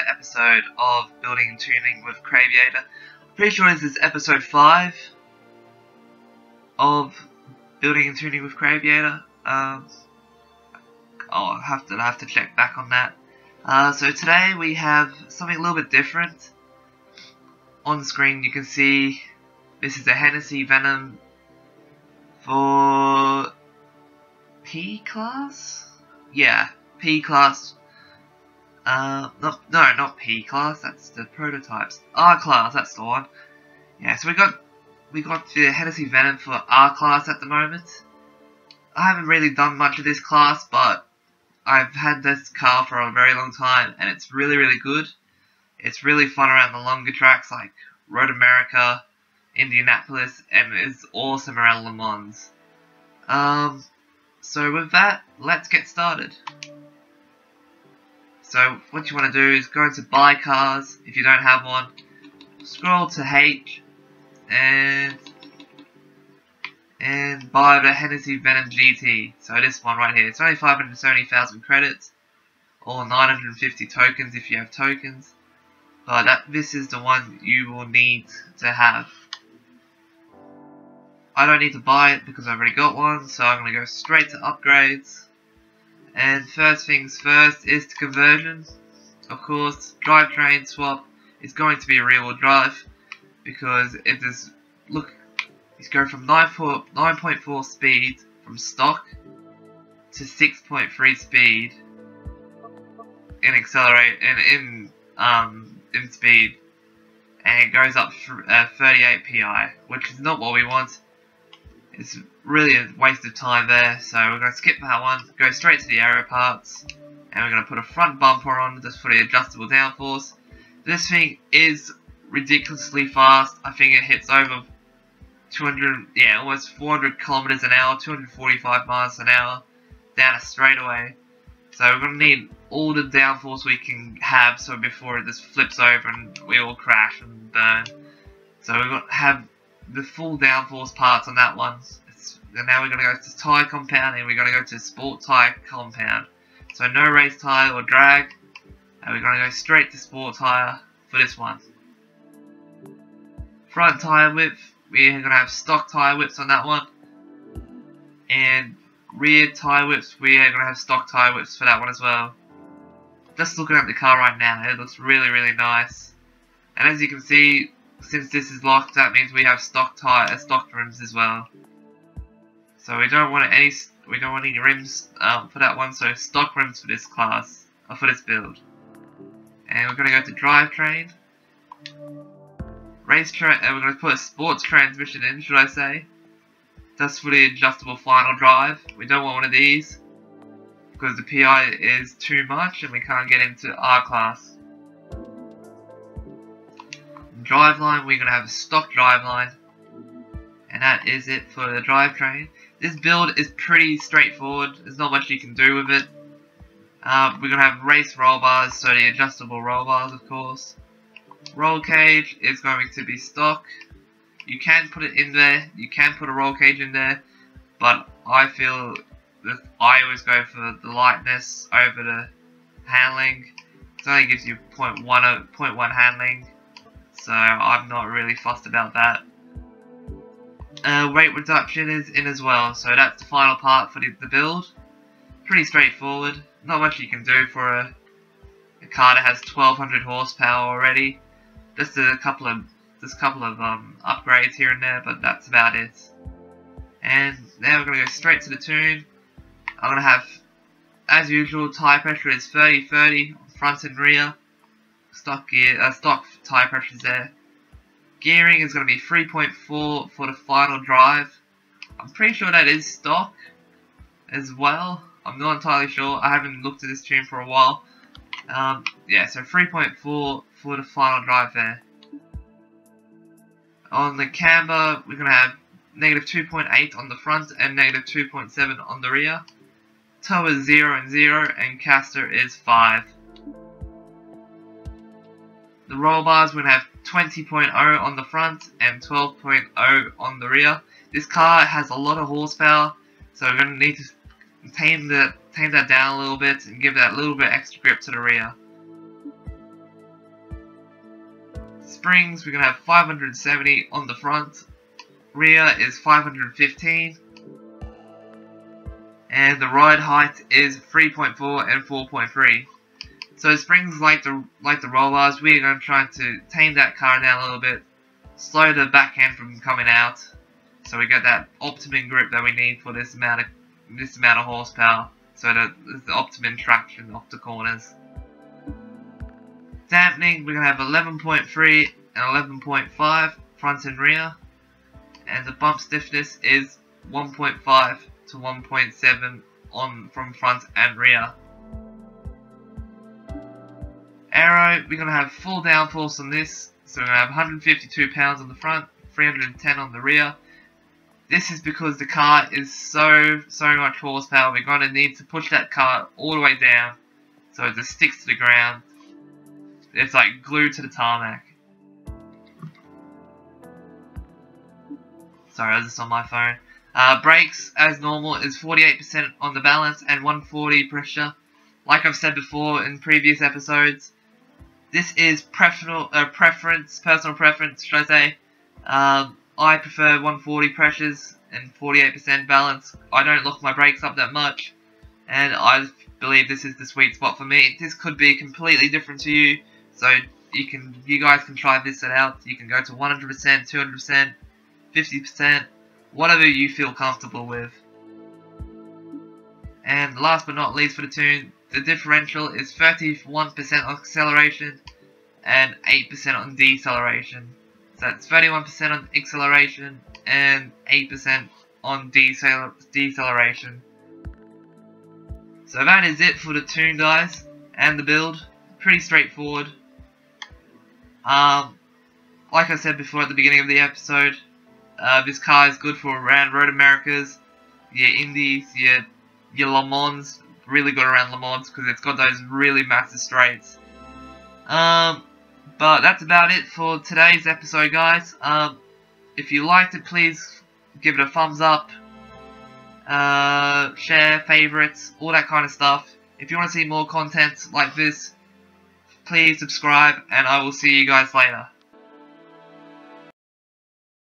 another episode of Building and Tuning with Crav. Pretty sure this is episode 5 of Building and Tuning with Crav. I'll have to check back on that. So today we have something a little bit different. On the screen you can see this is a Hennessy Venom for P class? Yeah, P class. No, not P class, that's the prototypes. R class, that's the one. Yeah, so we got the Hennessy Venom for R class at the moment. I haven't really done much of this class, but I've had this car for a very long time, and it's really good. It's really fun around the longer tracks like Road America, Indianapolis, and it's awesome around Le Mans. So with that, let's get started. So what you want to do is go into buy cars if you don't have one. Scroll to H and buy the Hennessy Venom GT. So this one right here. It's only 570,000 credits or 950 tokens if you have tokens. But this is the one you will need to have. I don't need to buy it because I've already got one, so I'm going to go straight to upgrades. And first things first is the conversion. Of course, drivetrain swap is going to be a rear wheel drive, because if there's, look, it's going from 9.4 speed from stock to 6.3 speed in accelerate and in speed, and it goes up 38 pi, which is not what we want. It's really a waste of time there, so we're going to skip that one, go straight to the aero parts, and we're going to put a front bumper on just for the adjustable downforce. This thing is ridiculously fast. I think it hits over 200, yeah, almost 400 kilometers an hour, 245 miles an hour down a straightaway. So we're going to need all the downforce we can have, so before it just flips over and we all crash and burn. So we're going to have the full downforce parts on that one. And now we're going to go to tyre compound, and we're going to go to sport tyre compound. So no race tyre or drag, and we're going to go straight to sport tyre for this one. Front tyre width, we're going to have stock tyre widths on that one. And rear tyre widths, we are going to have stock tyre widths for that one as well. Just looking at the car right now, it looks really nice. And as you can see, since this is locked, that means we have stock rims as well. So we don't want any rims for that one. So stock rims for this class, or for this build. And we're going to go to drivetrain, and we're going to put a sports transmission in, should I say? That's for the adjustable final drive. We don't want one of these because the PI is too much and we can't get into R class. Driveline, we're going to have a stock driveline, and that is it for the drivetrain. This build is pretty straightforward. There's not much you can do with it. We're going to have race roll bars, so the adjustable roll bars, of course. Roll cage is going to be stock. You can put it in there, you can put a roll cage in there, but I feel that I always go for the lightness over the handling. It only gives you 0.1 handling, so I'm not really fussed about that. Weight reduction is in as well, so that's the final part for the build. Pretty straightforward, not much you can do for a car that has 1200 horsepower already. Just a couple of upgrades here and there, but that's about it. And now we're going to go straight to the tune. I'm going to have, as usual, tyre pressure is 30-30 on front and rear. Stock tyre pressure is there. Gearing is going to be 3.4 for the final drive. I'm pretty sure that is stock as well. I'm not entirely sure. I haven't looked at this tune for a while. Yeah, so 3.4 for the final drive there. On the camber, we're going to have -2.8 on the front and -2.7 on the rear. Tow is 0 and 0, and caster is 5. The roll bars, we're going to have 20.0 on the front and 12.0 on the rear. This car has a lot of horsepower, so we're going to need to tame that down a little bit and give that little bit extra grip to the rear. Springs, we're going to have 570 on the front. Rear is 515. And the ride height is 3.4 and 4.3. So springs like the roll bars, we're going to try to tame that car down a little bit. Slow the back end from coming out. So we get that optimum grip that we need for this amount of horsepower. So that there's the optimum traction off the corners. Dampening, we're going to have 11.3 and 11.5 front and rear. And the bump stiffness is 1.5 to 1.7 from front and rear. Aero, we're going to have full downforce on this. So we're going to have 152 pounds on the front, 310 on the rear. This is because the car is so much horsepower. We're going to need to push that car all the way down so it just sticks to the ground. It's like glued to the tarmac. Sorry, I was just on my phone. Brakes, as normal, is 48% on the balance and 140 pressure. Like I've said before in previous episodes, this is personal preference, should I say. I prefer 140 pressures and 48% balance. I don't lock my brakes up that much, and I believe this is the sweet spot for me. This could be completely different to you, so you guys can try this out. You can go to 100%, 200%, 50%, whatever you feel comfortable with. And last but not least for the tune, the differential is 31% on acceleration and 8% on deceleration. So that's 31% on acceleration and 8% on deceleration. So that is it for the tune, guys, and the build. Pretty straightforward. Like I said before at the beginning of the episode, this car is good for around Road Americas, your Indies, your Le Mans. Really good around Le Mans because it's got those really massive straights. But that's about it for today's episode, guys. If you liked it, please give it a thumbs up, share, favorites, all that kind of stuff. If you want to see more content like this, please subscribe, and I will see you guys later.